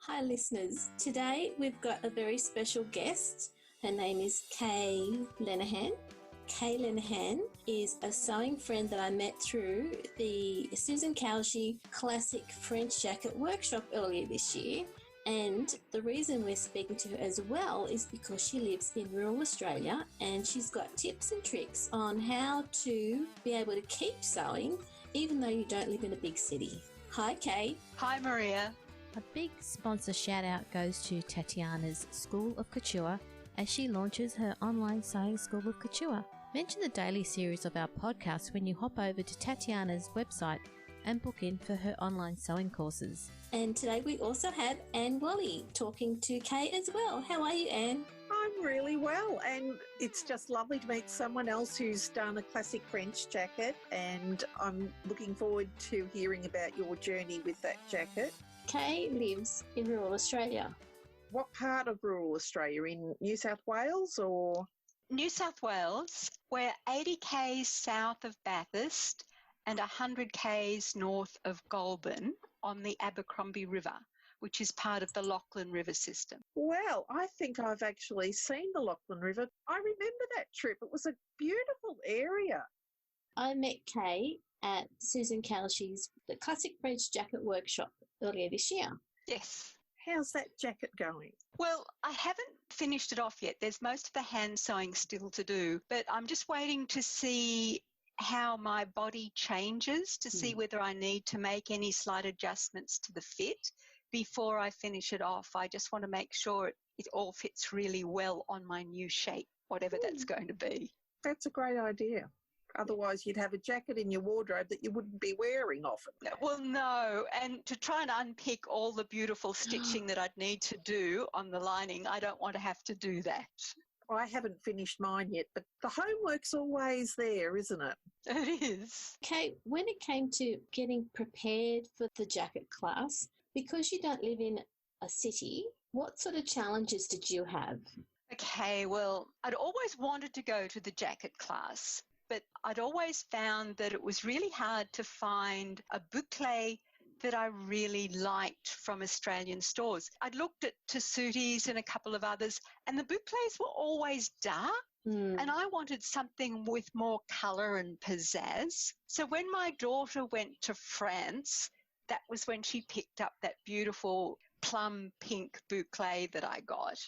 Hi listeners, today we've got a very special guest. Her name is Kay Lenehan. Kay Lenehan is a sewing friend that I met through the Susan Cauchy Classic French Jacket Workshop earlier this year. And the reason we're speaking to her as well is because she lives in rural Australia and she's got tips and tricks on how to be able to keep sewing even though you don't live in a big city. Hi Kay. Hi Maria. A big sponsor shout out goes to Tatiana's School of Couture as she launches her online sewing School of Couture. Mention the daily series of our podcast when you hop over to Tatiana's website and book in for her online sewing courses. And today we also have Anne Wally talking to Kay as well. How are you, Anne? I'm really well, and it's just lovely to meet someone else who's done a classic French jacket, and I'm looking forward to hearing about your journey with that jacket. Kay lives in rural Australia. What part of rural Australia? In New South Wales or? New South Wales. We're 80 k's south of Bathurst and 100 k's north of Goulburn on the Abercrombie River, which is part of the Lachlan River system. Well, I think I've actually seen the Lachlan River. I remember that trip. It was a beautiful area. I met Kay at Susan Cauchy's the Classic French Jacket Workshop earlier this year. Yes. How's that jacket going? Well, I haven't finished it off yet. There's most of the hand sewing still to do, but I'm just waiting to see how my body changes to see whether I need to make any slight adjustments to the fit before I finish it off. I just want to make sure it all fits really well on my new shape, whatever that's going to be. That's a great idea. Otherwise, you'd have a jacket in your wardrobe that you wouldn't be wearing often. Well, no, and to try and unpick all the beautiful stitching that I'd need to do on the lining, I don't want to have to do that. I haven't finished mine yet, but the homework's always there, isn't it? It is. Kay, when it came to getting prepared for the jacket class, because you don't live in a city, what sort of challenges did you have? Okay, well, I'd always wanted to go to the jacket class, but I'd always found that it was really hard to find a boucle that I really liked from Australian stores. I'd looked at Tessutis and a couple of others, and the boucles were always dark, and I wanted something with more colour and pizzazz. So when my daughter went to France, that was when she picked up that beautiful plum pink boucle that I got.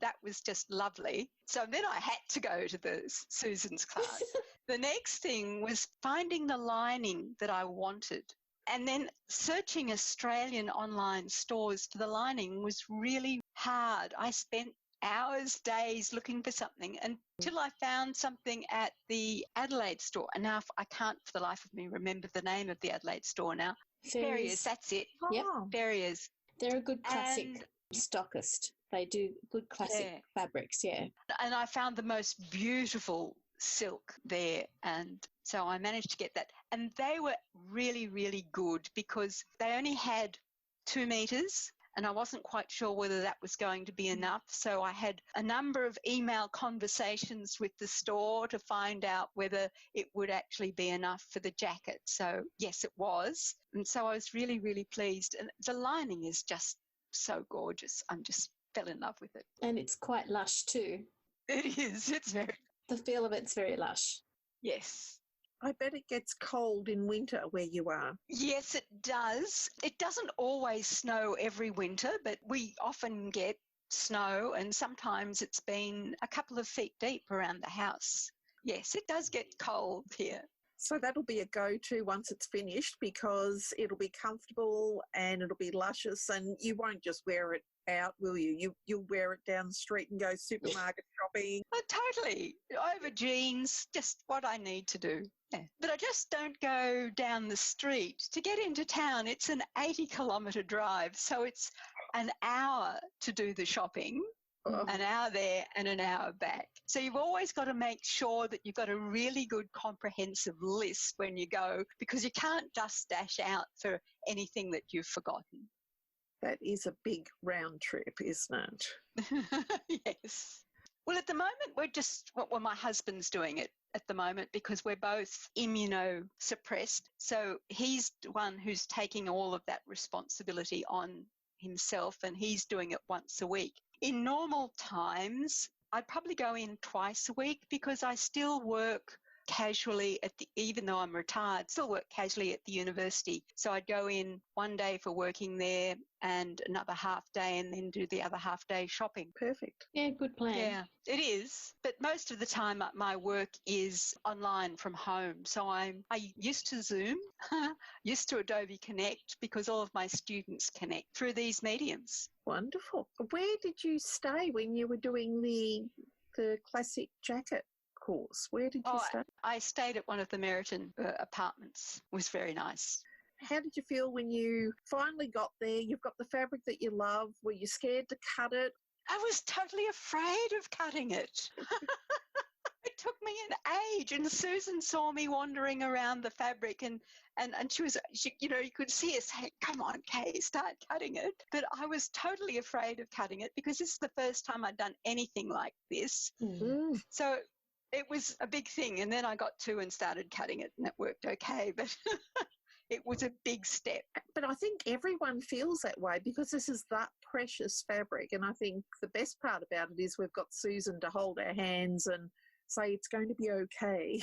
That was just lovely. So then I had to go to the Susan's class. The next thing was finding the lining that I wanted. And then searching Australian online stores for the lining was really hard. I spent hours, days looking for something until I found something at the Adelaide store. And now I can't for the life of me remember the name of the Adelaide store now. Ferriers, that's it. Yep. Ferriers. They're a good classic stockist. They do good classic fabrics, yeah. And I found the most beautiful silk there, and so I managed to get that. And they were really, really good because they only had 2 metres, and I wasn't quite sure whether that was going to be enough. So I had a number of email conversations with the store to find out whether it would actually be enough for the jacket. So yes, it was. And so I was really, really pleased. And the lining is just so gorgeous. I just fell in love with it. And it's quite lush too. It is. It's very... The feel of it's very lush. Yes. I bet it gets cold in winter where you are. Yes, it does. It doesn't always snow every winter, but we often get snow, and sometimes it's been a couple of feet deep around the house. Yes, it does get cold here. So that'll be a go-to once it's finished because it'll be comfortable and it'll be luscious, and you won't just wear it out, will you? You'll wear it down the street and go supermarket shopping. Oh, totally. Over jeans, just what I need to do. Yeah. But I just don't go down the street. To get into town, it's an 80-kilometre drive, so it's an hour to do the shopping, an hour there and an hour back. So you've always got to make sure that you've got a really good comprehensive list when you go, because you can't just dash out for anything that you've forgotten. That is a big round trip, isn't it? Yes. Well, at the moment, my husband's doing it at the moment because we're both immunosuppressed. So he's the one who's taking all of that responsibility on himself, and he's doing it once a week. In normal times, I'd probably go in twice a week because I still work casually even though I'm retired, still work casually at the university. So I'd go in one day for working there and another half day and then do the other half day shopping. Perfect. Yeah, good plan. Yeah, it is. But most of the time my work is online from home. So I used to Zoom, used to Adobe Connect because all of my students connect through these mediums. Wonderful. Where did you stay when you were doing the classic jacket course? Where did you stay? I stayed at one of the Meriton apartments. It was very nice. How did you feel when you finally got there? You've got the fabric that you love. Were you scared to cut it? I was totally afraid of cutting it. It took me an age, and Susan saw me wandering around the fabric, and she you could see her saying, "Come on, Kay, start cutting it." But I was totally afraid of cutting it because this is the first time I'd done anything like this. Mm. So it was a big thing, and then I got to and started cutting it, and it worked okay, but it was a big step. But I think everyone feels that way because this is that precious fabric, and I think the best part about it is we've got Susan to hold our hands and say it's going to be okay.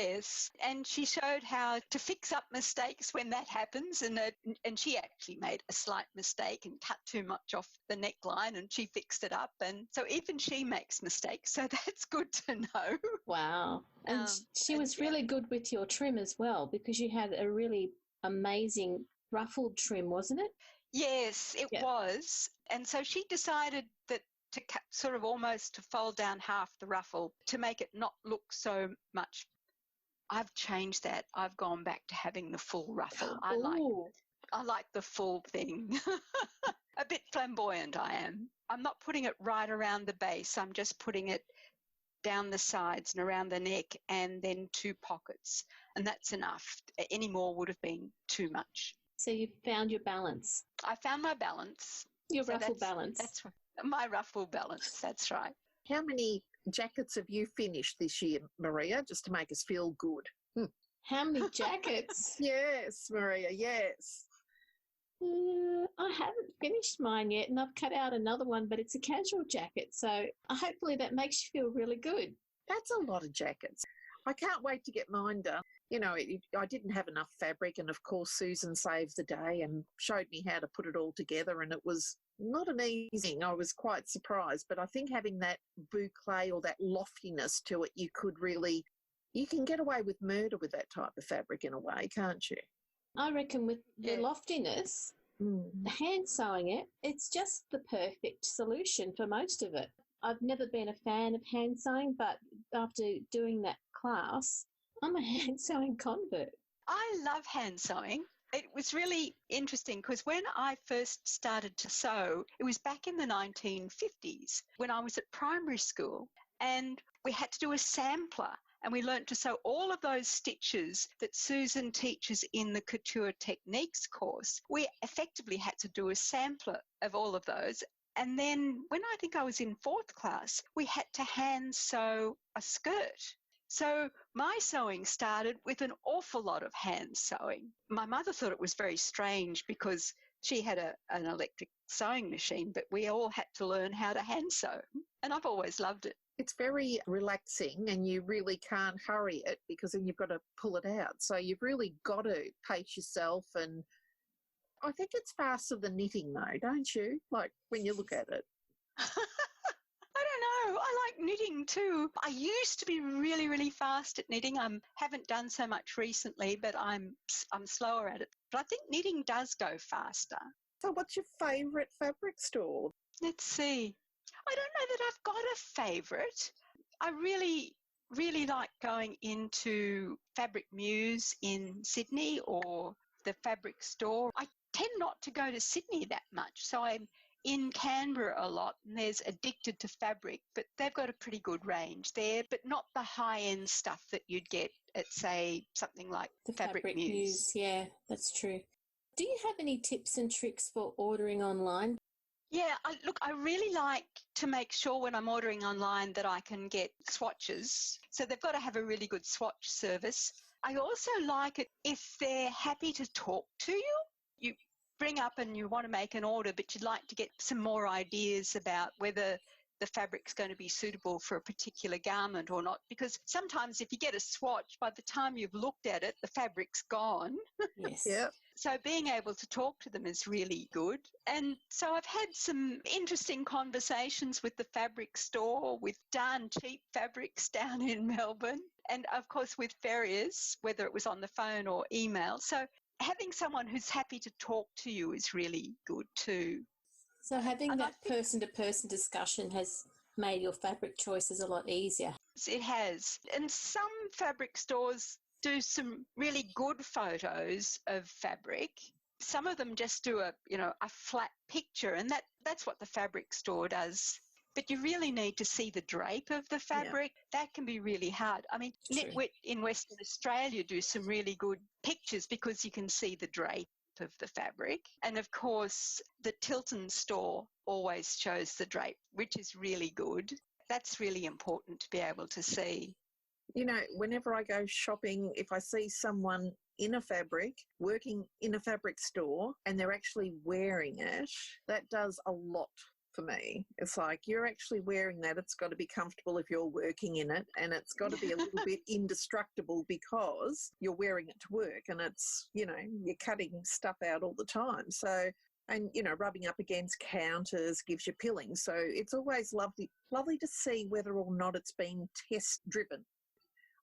Yes, and she showed how to fix up mistakes when that happens, and she actually made a slight mistake and cut too much off the neckline, and she fixed it up, and so even she makes mistakes, so that's good to know. Wow. And she was really good with your trim as well because you had a really amazing ruffled trim, wasn't it? Yes, it was, and so she decided that to cut, sort of almost to fold down half the ruffle to make it not look so much. I've changed that. I've gone back to having the full ruffle. I like the full thing. A bit flamboyant I am. I'm not putting it right around the base. I'm just putting it down the sides and around the neck and then 2 pockets. And that's enough. Any more would have been too much. So you found your balance. I found my balance. Your ruffle balance. That's right. My ruffle balance, that's right. How many jackets have you finished this year, Maria, just to make us feel good? How many jackets? Yes, Maria, yes. I haven't finished mine yet, and I've cut out another one, but it's a casual jacket, so hopefully that makes you feel really good. That's a lot of jackets. I can't wait to get mine done. I didn't have enough fabric, and of course Susan saved the day and showed me how to put it all together, and it was not an easy thing. I was quite surprised, but I think having that boucle or that loftiness to it, you can get away with murder with that type of fabric in a way, can't you? I reckon with the loftiness, hand sewing it's just the perfect solution for most of it. I've never been a fan of hand sewing, but after doing that class, I'm a hand sewing convert. I love hand sewing. It was really interesting because when I first started to sew, it was back in the 1950s when I was at primary school, and we had to do a sampler, and we learnt to sew all of those stitches that Susan teaches in the Couture Techniques course. We effectively had to do a sampler of all of those. And then when I think I was in 4th class, we had to hand sew a skirt. So my sewing started with an awful lot of hand sewing. My mother thought it was very strange because she had an electric sewing machine, but we all had to learn how to hand sew, and I've always loved it. It's very relaxing, and you really can't hurry it because then you've got to pull it out. So you've really got to pace yourself, and I think it's faster than knitting though, don't you? Like when you look at it. I don't know. I like knitting too. I used to be really, really fast at knitting. I haven't done so much recently, but I'm slower at it. But I think knitting does go faster. So what's your favourite fabric store? Let's see. I don't know that I've got a favourite. I really, really like going into Fabric Muse in Sydney or the fabric store. I tend not to go to Sydney that much, so I'm in Canberra a lot, and there's Addicted to Fabric, but they've got a pretty good range there, but not the high-end stuff that you'd get at, say, something like the Fabric Muse. Yeah, that's true. Do you have any tips and tricks for ordering online? Yeah, I really like to make sure when I'm ordering online that I can get swatches. So they've got to have a really good swatch service. I also like it if they're happy to talk to you. bring up and you want to make an order, but you'd like to get some more ideas about whether the fabric's going to be suitable for a particular garment or not. Because sometimes if you get a swatch, by the time you've looked at it, the fabric's gone. Yes. Yeah. So being able to talk to them is really good. And so I've had some interesting conversations with the fabric store, with darn cheap fabrics down in Melbourne, and of course with farriers, whether it was on the phone or email. So having someone who's happy to talk to you is really good too. So having And I that think person-to-person discussion has made your fabric choices a lot easier. it has. And some fabric stores do some really good photos of fabric. Some of them just do a flat picture, and that's what the fabric store does. But you really need to see the drape of the fabric. Yeah. That can be really hard. I mean, Knitwit in Western Australia do some really good pictures because you can see the drape of the fabric. And of course, the Tilton store always shows the drape, which is really good. That's really important to be able to see. You know, whenever I go shopping, if I see someone in a fabric, working in a fabric store, and they're actually wearing it, that does a lot for me. It's like, you're actually wearing that. It's got to be comfortable if you're working in it, and it's got to be a little bit indestructible because you're wearing it to work, and it's, you're cutting stuff out all the time. So, and, rubbing up against counters gives you pilling. So it's always lovely to see whether or not it's been test driven.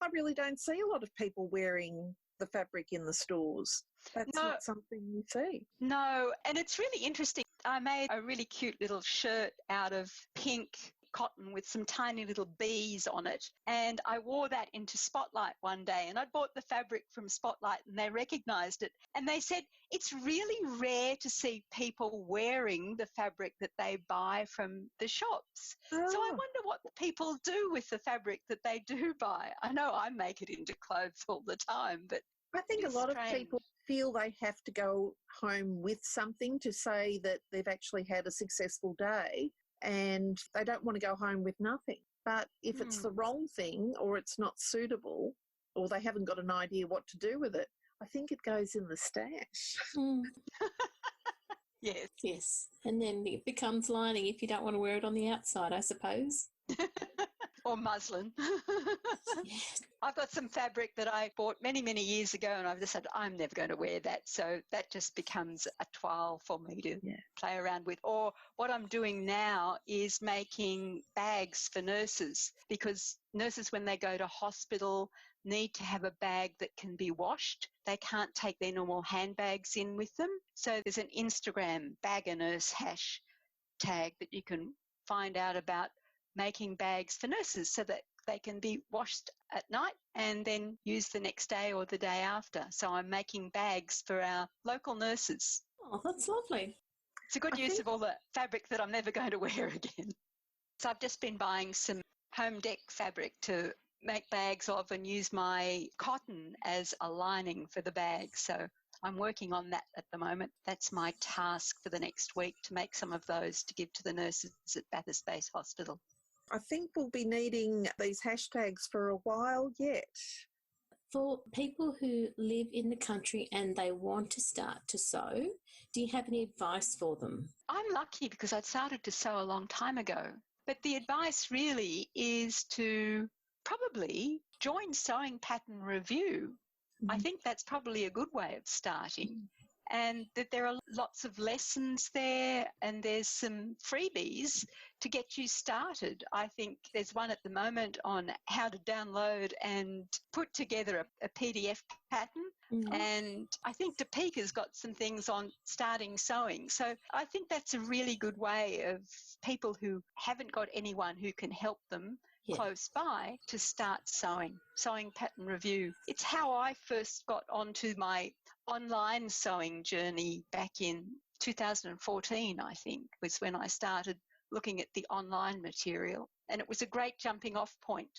I really don't see a lot of people wearing the fabric in the stores. That's not something you see. No, and it's really interesting. I made a really cute little shirt out of pink cotton with some tiny little bees on it, and I wore that into Spotlight one day, and I bought the fabric from Spotlight and they recognised it, and they said it's really rare to see people wearing the fabric that they buy from the shops. So I wonder what the people do with the fabric that they do buy. I know I make it into clothes all the time, but I think a lot of people feel they have to go home with something to say that they've actually had a successful day, and they don't want to go home with nothing. But if it's the wrong thing, or it's not suitable, or they haven't got an idea what to do with it, I think it goes in the stash. Yes. Yes. And then it becomes lining if you don't want to wear it on the outside, I suppose. Or muslin. Yes. I've got some fabric that I bought many, many years ago, and I've decided I'm never going to wear that. So that just becomes a toile for me to play around with. Or what I'm doing now is making bags for nurses, because nurses, when they go to hospital, need to have a bag that can be washed. They can't take their normal handbags in with them. So there's an Instagram bag a nurse hashtag that you can find out about making bags for nurses so that they can be washed at night and then used the next day or the day after. So I'm making bags for our local nurses. Oh, that's lovely. It's a good use of all the fabric that I'm never going to wear again. So I've just been buying some home deck fabric to make bags of and use my cotton as a lining for the bag. So I'm working on that at the moment. That's my task for the next week, to make some of those to give to the nurses at Bathurst Base Hospital. I think we'll be needing these hashtags for a while yet. For people who live in the country and they want to start to sew, do you have any advice for them? I'm lucky because I'd started to sew a long time ago. But the advice really is to probably join Sewing Pattern Review. I think that's probably a good way of starting. And that there are lots of lessons there, and there's some freebies to get you started. I think there's one at the moment on how to download and put together a PDF pattern. And I think Topeka's got some things on starting sewing. So I think that's a really good way of people who haven't got anyone who can help them close by to start sewing. Sewing Pattern Review. It's how I first got onto my online sewing journey back in 2014, I think, was when I started looking at the online material. And it was a great jumping off point.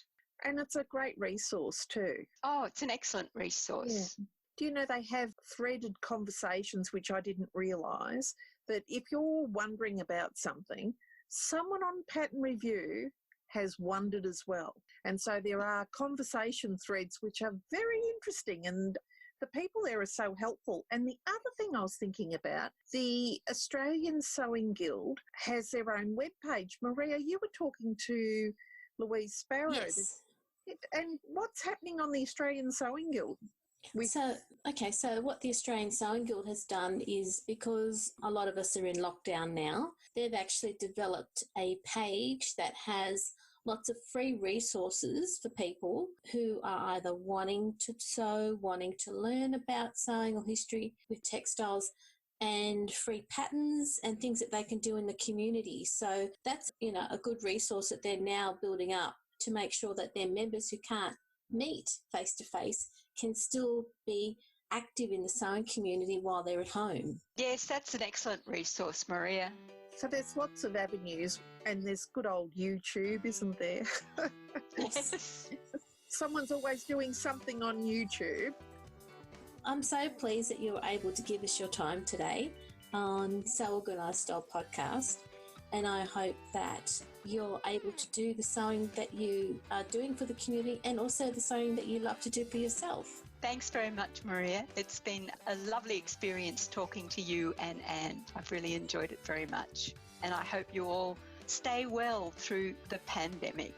And it's a great resource too. Oh, it's an excellent resource. Yeah. Do you know they have threaded conversations, which I didn't realise, that if you're wondering about something, someone on Pattern Review has wondered as well. And so there are conversation threads which are very interesting, and the people there are so helpful. And the other thing I was thinking about, the Australian Sewing Guild has their own webpage. Maria, you were talking to Louise Sparrow. Yes. And what's happening on the Australian Sewing Guild? So what the Australian Sewing Guild has done is, because a lot of us are in lockdown now, they've actually developed a page that has lots of free resources for people who are either wanting to sew, wanting to learn about sewing or history with textiles, and free patterns and things that they can do in the community. So that's, a good resource that they're now building up to make sure that their members who can't meet face-to-face can still be active in the sewing community while they're at home. Yes, that's an excellent resource, Maria. So there's lots of avenues, and there's good old YouTube, isn't there? Yes. Someone's always doing something on YouTube. I'm so pleased that you were able to give us your time today on Sew Organised Style podcast, and I hope that you're able to do the sewing that you are doing for the community and also the sewing that you love to do for yourself. Thanks very much, Maria. It's been a lovely experience talking to you and Anne. I've really enjoyed it very much. And I hope you all stay well through the pandemic.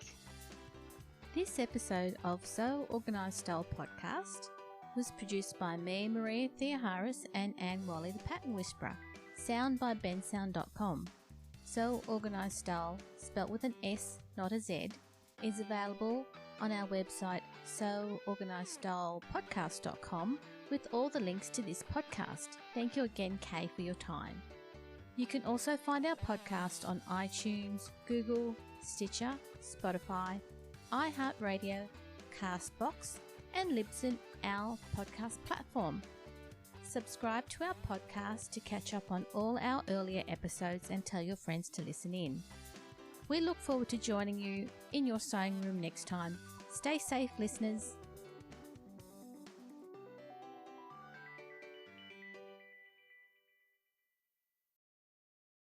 This episode of Sew Organised Style podcast was produced by me, Maria Theoharis, and Anne Wally, the Pattern Whisperer. Sound by bensound.com. Sew Organised Style, spelt with an S, not a Z, is available on our website seworganisedstylepodcast.com with all the links to this podcast. Thank you again, Kay, for your time. You can also find our podcast on iTunes, Google, Stitcher, Spotify, iHeartRadio, Castbox, and Libsyn, our podcast platform. Subscribe to our podcast to catch up on all our earlier episodes and tell your friends to listen in. We look forward to joining you in your sewing room next time. Stay safe, listeners.